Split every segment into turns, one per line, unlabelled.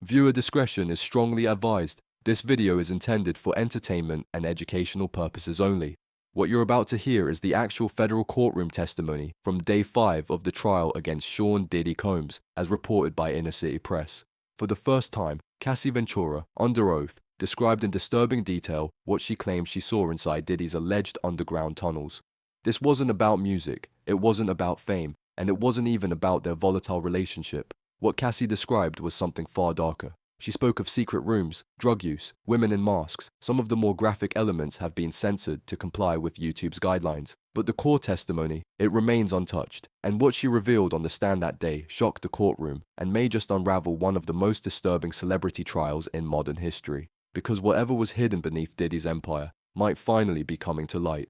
Viewer discretion is strongly advised. This video is intended for entertainment and educational purposes only. What you're about to hear is the actual federal courtroom testimony from day 5 of the trial against Sean Diddy Combs, as reported by Inner City Press. For the first time, Cassie Ventura, under oath, described in disturbing detail what she claims she saw inside Diddy's alleged underground tunnels. This wasn't about music, it wasn't about fame, and it wasn't even about their volatile relationship. What Cassie described was something far darker. She spoke of secret rooms, drug use, women in masks. Some of the more graphic elements have been censored to comply with YouTube's guidelines. But the core testimony, it remains untouched. And what she revealed on the stand that day shocked the courtroom and may just unravel one of the most disturbing celebrity trials in modern history. Because whatever was hidden beneath Diddy's empire might finally be coming to light.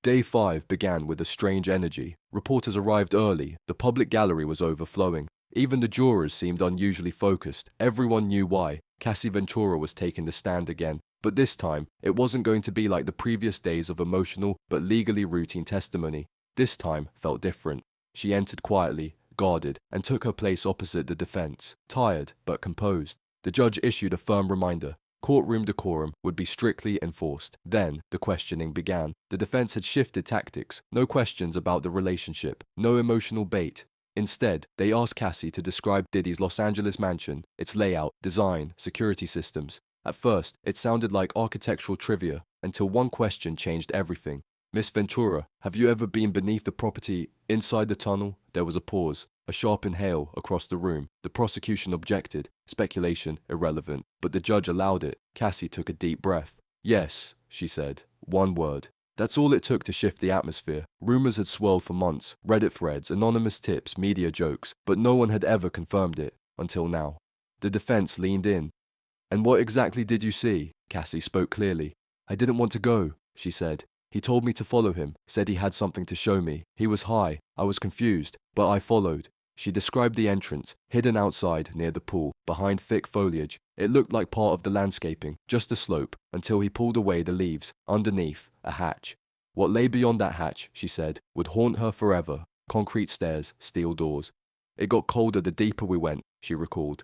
Day 5 began with a strange energy. Reporters arrived early, the public gallery was overflowing. Even the jurors seemed unusually focused. Everyone knew why. Cassie Ventura was taking the stand again. But this time, it wasn't going to be like the previous days of emotional but legally routine testimony. This time felt different. She entered quietly, guarded, and took her place opposite the defense, tired but composed. The judge issued a firm reminder. Courtroom decorum would be strictly enforced. Then, the questioning began. The defense had shifted tactics. No questions about the relationship. No emotional bait. Instead, they asked Cassie to describe Diddy's Los Angeles mansion, its layout, design, security systems. At first, it sounded like architectural trivia, until one question changed everything. Miss Ventura, have you ever been beneath the property, inside the tunnel? There was a pause, a sharp inhale across the room. The prosecution objected, speculation irrelevant, but the judge allowed it. Cassie took a deep breath. Yes, she said, one word. That's all it took to shift the atmosphere. Rumors had swirled for months, Reddit threads, anonymous tips, media jokes, but no one had ever confirmed it, until now. The defense leaned in. And what exactly did you see? Cassie spoke clearly. I didn't want to go, she said. He told me to follow him, said he had something to show me. He was high, I was confused, but I followed. She described the entrance, hidden outside near the pool, behind thick foliage. It looked like part of the landscaping, just a slope, until he pulled away the leaves. Underneath, a hatch. What lay beyond that hatch, she said, would haunt her forever. Concrete stairs, steel doors. It got colder the deeper we went, she recalled.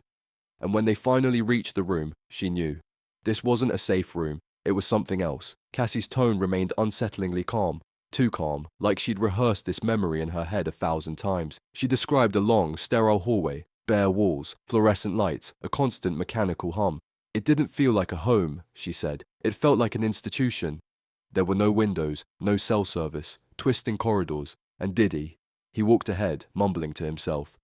And when they finally reached the room, she knew. This wasn't a safe room, it was something else. Cassie's tone remained unsettlingly calm. Too calm, like she'd rehearsed this memory in her head 1,000 times. She described a long, sterile hallway, bare walls, fluorescent lights, a constant mechanical hum. It didn't feel like a home, she said. It felt like an institution. There were no windows, no cell service, twisting corridors. And Diddy, he walked ahead, mumbling to himself.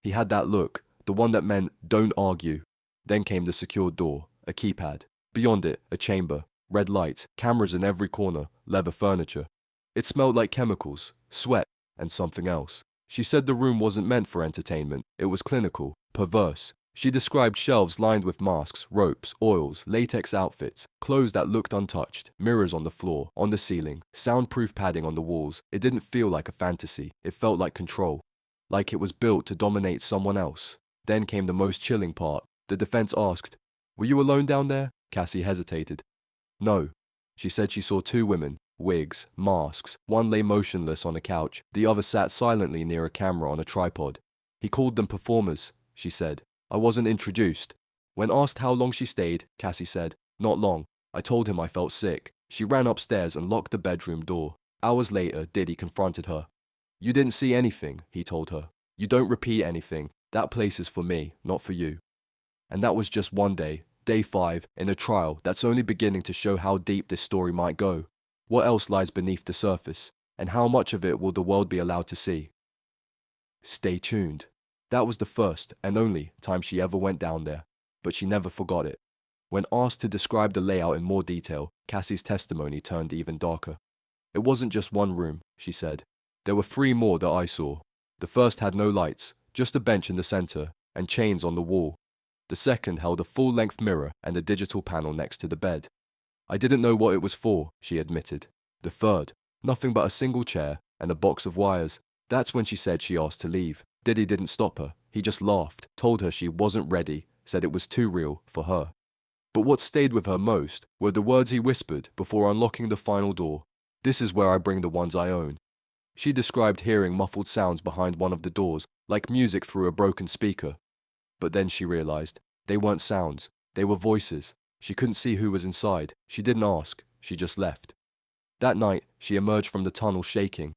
He had that look, the one that meant, don't argue. Then came the secured door, a keypad. Beyond it, a chamber, red lights, cameras in every corner, leather furniture. It smelled like chemicals, sweat, and something else. She said the room wasn't meant for entertainment. It was clinical, perverse. She described shelves lined with masks, ropes, oils, latex outfits, clothes that looked untouched, mirrors on the floor, on the ceiling, soundproof padding on the walls. It didn't feel like a fantasy. It felt like control. Like it was built to dominate someone else. Then came the most chilling part. The defense asked, "Were you alone down there?" Cassie hesitated. No. She said she saw 2 women. Wigs, masks. One lay motionless on a couch. The other sat silently near a camera on a tripod. He called them performers, she said. I wasn't introduced. When asked how long she stayed, Cassie said, not long. I told him I felt sick. She ran upstairs and locked the bedroom door. Hours later, Diddy confronted her. You didn't see anything, he told her. You don't repeat anything. That place is for me, not for you. And that was just one day, day 5, in a trial that's only beginning to show how deep this story might go. What else lies beneath the surface, and how much of it will the world be allowed to see? Stay tuned. That was the first and only time she ever went down there, but she never forgot it. When asked to describe the layout in more detail, Cassie's testimony turned even darker. It wasn't just one room, she said. There were 3 more that I saw. The first had no lights, just a bench in the center, and chains on the wall. The second held a full-length mirror and a digital panel next to the bed. I didn't know what it was for, she admitted. The third, nothing but a single chair and a box of wires. That's when she said she asked to leave. Diddy didn't stop her. He just laughed, told her she wasn't ready, said it was too real for her. But what stayed with her most were the words he whispered before unlocking the final door. This is where I bring the ones I own. She described hearing muffled sounds behind one of the doors, like music through a broken speaker. But then she realized they weren't sounds, they were voices. She couldn't see who was inside. She didn't ask, she just left. That night, she emerged from the tunnel shaking.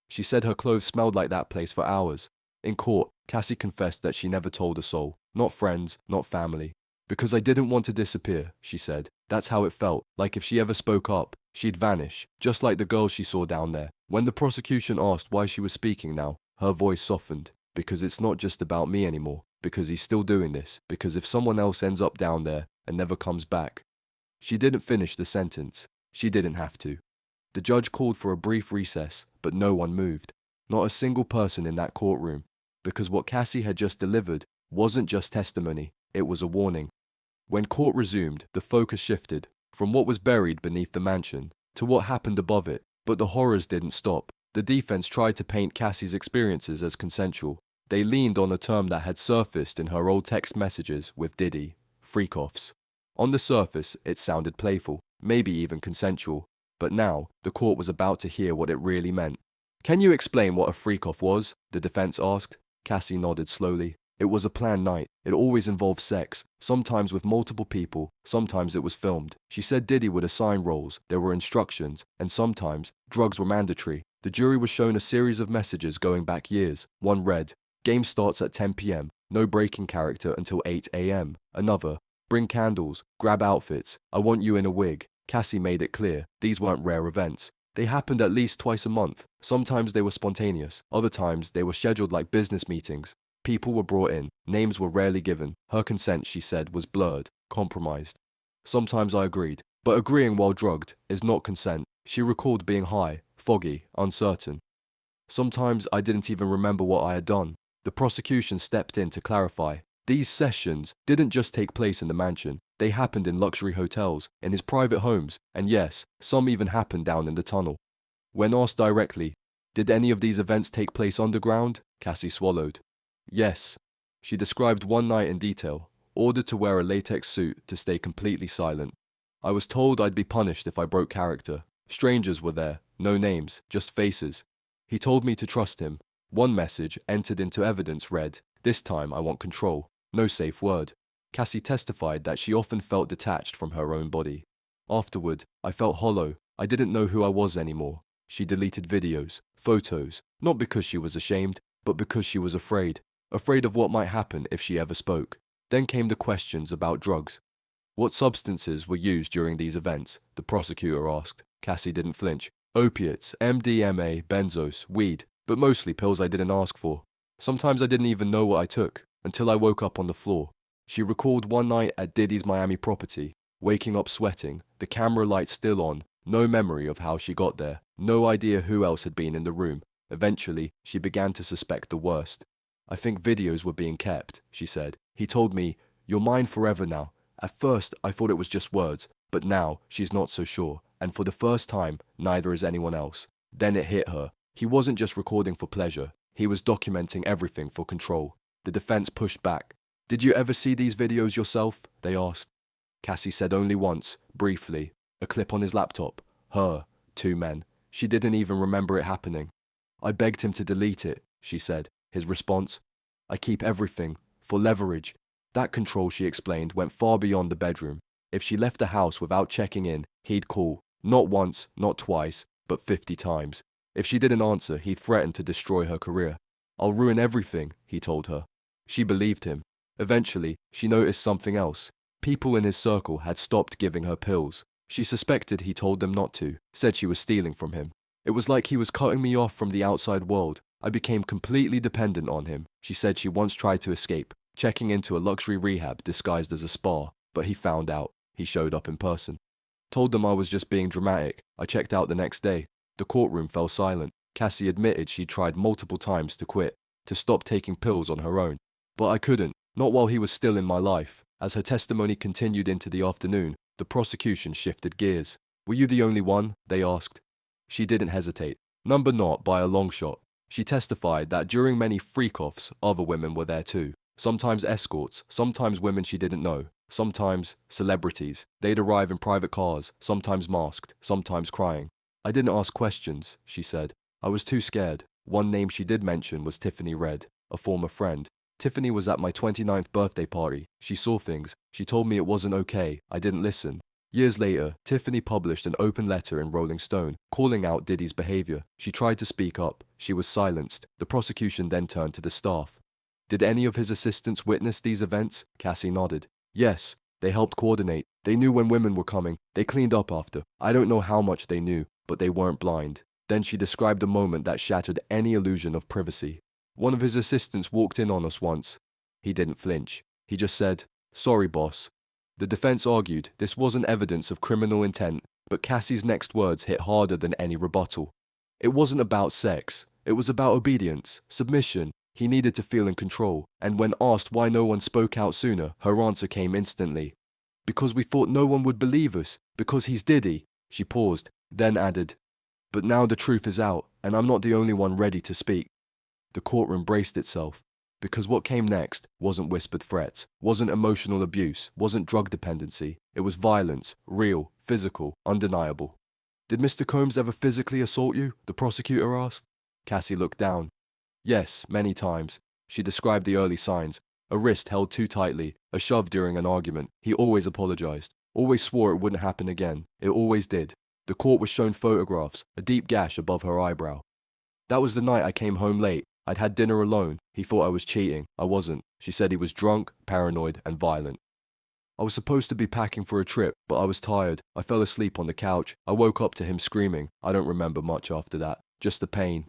She said her clothes smelled like that place for hours. In court, Cassie confessed that she never told a soul, not friends, not family. Because I didn't want to disappear, she said. That's how it felt, like if she ever spoke up, she'd vanish, just like the girls she saw down there. When the prosecution asked why she was speaking now, her voice softened. Because it's not just about me anymore, because he's still doing this, because if someone else ends up down there and never comes back. She didn't finish the sentence. She didn't have to. The judge called for a brief recess, but no one moved. Not a single person in that courtroom. Because what Cassie had just delivered wasn't just testimony, it was a warning. When court resumed, the focus shifted from what was buried beneath the mansion to what happened above it, but the horrors didn't stop. The defense tried to paint Cassie's experiences as consensual. They leaned on a term that had surfaced in her old text messages with Diddy, freak-offs. On the surface, it sounded playful, maybe even consensual, but now the court was about to hear what it really meant. Can you explain what a freak-off was? The defense asked. Cassie nodded slowly. It was a planned night. It always involved sex, sometimes with multiple people, sometimes it was filmed. She said Diddy would assign roles, there were instructions, and sometimes drugs were mandatory. The jury was shown a series of messages going back years. One read, "Game starts at 10 p.m., no breaking character until 8 a.m. Another, "Bring candles, grab outfits, I want you in a wig." Cassie made it clear, these weren't rare events. They happened at least twice a month. Sometimes they were spontaneous, other times they were scheduled like business meetings. People were brought in, names were rarely given. Her consent, she said, was blurred, compromised. Sometimes I agreed, but agreeing while drugged is not consent. She recalled being high, foggy, uncertain. Sometimes I didn't even remember what I had done. The prosecution stepped in to clarify. These sessions didn't just take place in the mansion. They happened in luxury hotels, in his private homes, and yes, some even happened down in the tunnel. When asked directly, did any of these events take place underground? Cassie swallowed. Yes. She described one night in detail, ordered to wear a latex suit to stay completely silent. I was told I'd be punished if I broke character. Strangers were there, no names, just faces. He told me to trust him. One message entered into evidence read, "This time I want control." No safe word. Cassie testified that she often felt detached from her own body. Afterward, I felt hollow. I didn't know who I was anymore. She deleted videos, photos, not because she was ashamed, but because she was afraid. Afraid of what might happen if she ever spoke. Then came the questions about drugs. What substances were used during these events? The prosecutor asked. Cassie didn't flinch. Opiates, MDMA, benzos, weed, but mostly pills I didn't ask for. Sometimes I didn't even know what I took, until I woke up on the floor. She recalled one night at Diddy's Miami property, waking up sweating, the camera light still on, no memory of how she got there, no idea who else had been in the room. Eventually, she began to suspect the worst. "I think videos were being kept," she said. "He told me, 'You're mine forever now.' At first, I thought it was just words, but now she's not so sure, and for the first time, neither is anyone else." Then it hit her. He wasn't just recording for pleasure, he was documenting everything for control. The defense pushed back. "Did you ever see these videos yourself?" they asked. Cassie said only once, briefly. A clip on his laptop. Her, 2 men. She didn't even remember it happening. "I begged him to delete it," she said. His response? "I keep everything, for leverage." That control, she explained, went far beyond the bedroom. If she left the house without checking in, he'd call. Not once, not twice, but 50 times. If she didn't answer, he threatened to destroy her career. "I'll ruin everything," he told her. She believed him. Eventually, she noticed something else. People in his circle had stopped giving her pills. She suspected he told them not to, said she was stealing from him. "It was like he was cutting me off from the outside world. I became completely dependent on him." She said she once tried to escape, checking into a luxury rehab disguised as a spa, but he found out. He showed up in person. "Told them I was just being dramatic. I checked out the next day." The courtroom fell silent. Cassie admitted she'd tried multiple times to quit, to stop taking pills on her own. "But I couldn't, not while he was still in my life." As her testimony continued into the afternoon, the prosecution shifted gears. "Were you the only one?" they asked. She didn't hesitate. Number not by a long shot. She testified that during many freak-offs, other women were there too. Sometimes escorts, sometimes women she didn't know, sometimes celebrities. They'd arrive in private cars, sometimes masked, sometimes crying. "I didn't ask questions," she said. "I was too scared." One name she did mention was Tiffany Red, a former friend. Tiffany was at my 29th birthday party. She saw things. She told me it wasn't okay. I didn't listen. Years later, Tiffany published an open letter in Rolling Stone, calling out Diddy's behavior. She tried to speak up. She was silenced. The prosecution then turned to the staff. Did any of his assistants witness these events? Cassie nodded. Yes, they helped coordinate. They knew when women were coming. They cleaned up after. I don't know how much they knew, but they weren't blind. Then she described a moment that shattered any illusion of privacy. One of his assistants walked in on us once. He didn't flinch. He just said, "Sorry, boss." The defense argued this wasn't evidence of criminal intent, but Cassie's next words hit harder than any rebuttal. It wasn't about sex. It was about obedience, submission. He needed to feel in control, and when asked why no one spoke out sooner, her answer came instantly. "Because we thought no one would believe us, because he's Diddy." She paused, then added, "But now the truth is out, and I'm not the only one ready to speak." The courtroom braced itself, because what came next wasn't whispered threats, wasn't emotional abuse, wasn't drug dependency. It was violence, real, physical, undeniable. "Did Mr. Combs ever physically assault you?" the prosecutor asked. Cassie looked down. "Yes, many times." She described the early signs. A wrist held too tightly, a shove during an argument. He always apologized, always swore it wouldn't happen again. It always did. The court was shown photographs, a deep gash above her eyebrow. "That was the night I came home late. I'd had dinner alone. He thought I was cheating. I wasn't." She said he was drunk, paranoid, and violent. "I was supposed to be packing for a trip, but I was tired. I fell asleep on the couch. I woke up to him screaming. I don't remember much after that. Just the pain."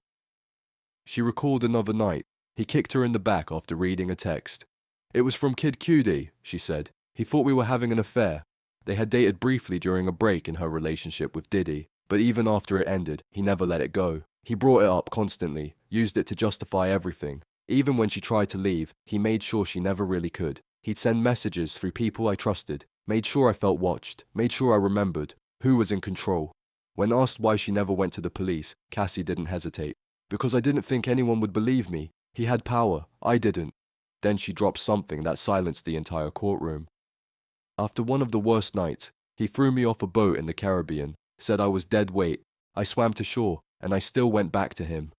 She recalled another night. He kicked her in the back after reading a text. "It was from Kid Cudi," she said. "He thought we were having an affair." They had dated briefly during a break in her relationship with Diddy, but even after it ended, he never let it go. He brought it up constantly, used it to justify everything. Even when she tried to leave, he made sure she never really could. He'd send messages through people I trusted, made sure I felt watched, made sure I remembered who was in control. When asked why she never went to the police, Cassie didn't hesitate. "Because I didn't think anyone would believe me. He had power. I didn't." Then she dropped something that silenced the entire courtroom. "After one of the worst nights, he threw me off a boat in the Caribbean, said I was dead weight. I swam to shore, and I still went back to him."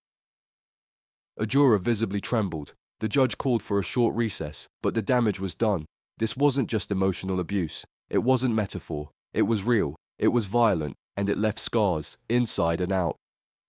A juror visibly trembled. The judge called for a short recess, but the damage was done. This wasn't just emotional abuse. It wasn't metaphor. It was real. It was violent, and it left scars, inside and out.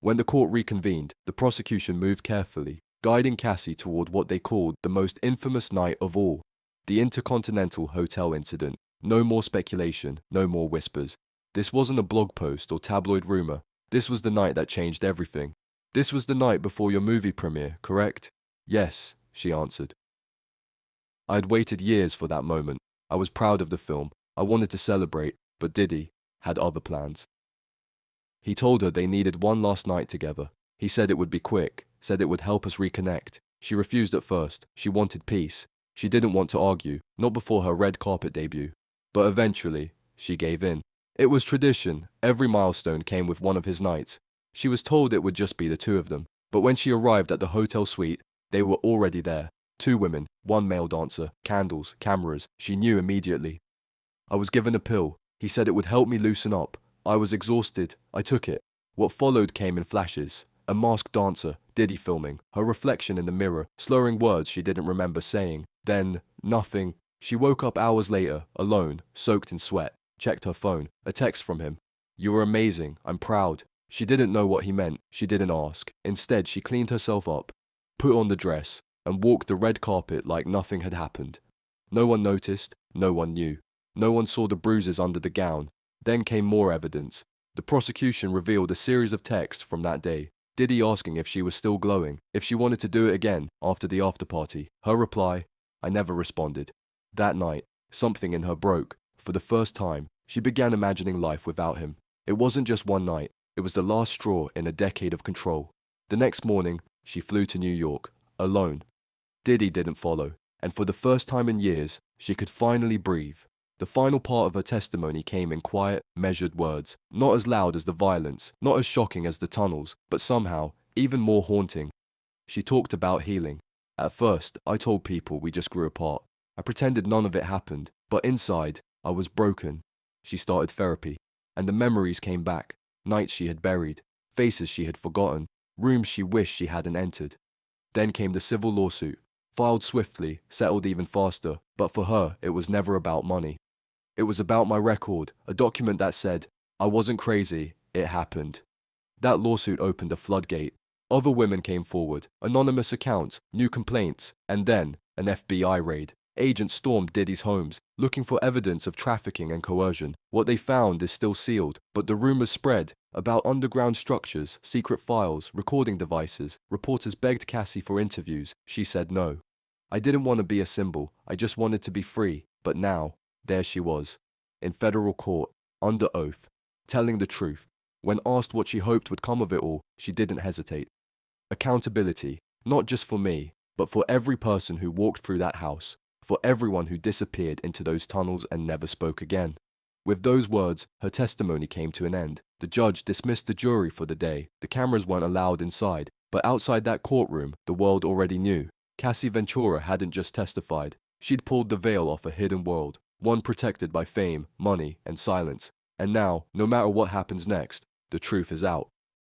When the court reconvened, the prosecution moved carefully, guiding Cassie toward what they called the most infamous night of all, the Intercontinental Hotel incident. No more speculation, no more whispers. This wasn't a blog post or tabloid rumor. This was the night that changed everything. "This was the night before your movie premiere, correct?" "Yes," she answered. I had waited years for that moment. I was proud of the film. I wanted to celebrate, but Diddy had other plans. He told her they needed one last night together. He said it would be quick, said it would help us reconnect. She refused at first. She wanted peace. She didn't want to argue, not before her red carpet debut. But eventually, she gave in. It was tradition. Every milestone came with one of his nights. She was told it would just be the two of them. But when she arrived at the hotel suite, they were already there. 2 women, 1 male dancer, candles, cameras. She knew immediately. I was given a pill. He said it would help me loosen up. I was exhausted. I took it. What followed came in flashes. A masked dancer, Diddy filming, her reflection in the mirror, slurring words she didn't remember saying. Then, nothing. She woke up hours later, alone, soaked in sweat, checked her phone, a text from him. "You were amazing. I'm proud." She didn't know what he meant. She didn't ask. Instead, she cleaned herself up, put on the dress, and walked the red carpet like nothing had happened. No one noticed. No one knew. No one saw the bruises under the gown. Then came more evidence. The prosecution revealed a series of texts from that day. Diddy asking if she was still glowing, if she wanted to do it again after the after-party. Her reply, "I never responded." That night, something in her broke. For the first time, she began imagining life without him. It wasn't just one night. It was the last straw in a decade of control. The next morning, she flew to New York, alone. Diddy didn't follow, and for the first time in years, she could finally breathe. The final part of her testimony came in quiet, measured words, not as loud as the violence, not as shocking as the tunnels, but somehow even more haunting. She talked about healing. "At first, I told people we just grew apart. I pretended none of it happened, but inside, I was broken." She started therapy, and the memories came back, nights she had buried, faces she had forgotten, rooms she wished she hadn't entered. Then came the civil lawsuit. filed swiftly, settled even faster, but for her, it was never about money. It was about my record, a document that said, I wasn't crazy, it happened. That lawsuit opened a floodgate. Other women came forward, anonymous accounts, new complaints, and then an FBI raid. Agents stormed Diddy's homes, looking for evidence of trafficking and coercion. What they found is still sealed, but the rumors spread about underground structures, secret files, recording devices. Reporters begged Cassie for interviews. She said no. I didn't want to be a symbol, I just wanted to be free. But now, there she was, in federal court, under oath, telling the truth. When asked what she hoped would come of it all, she didn't hesitate. Accountability, not just for me, but for every person who walked through that house, for everyone who disappeared into those tunnels and never spoke again. With those words, her testimony came to an end. The judge dismissed the jury for the day. The cameras weren't allowed inside, but outside that courtroom, the world already knew. Cassie Ventura hadn't just testified. She'd pulled the veil off a hidden world, one protected by fame, money, and silence. And now, no matter what happens next, the truth is out.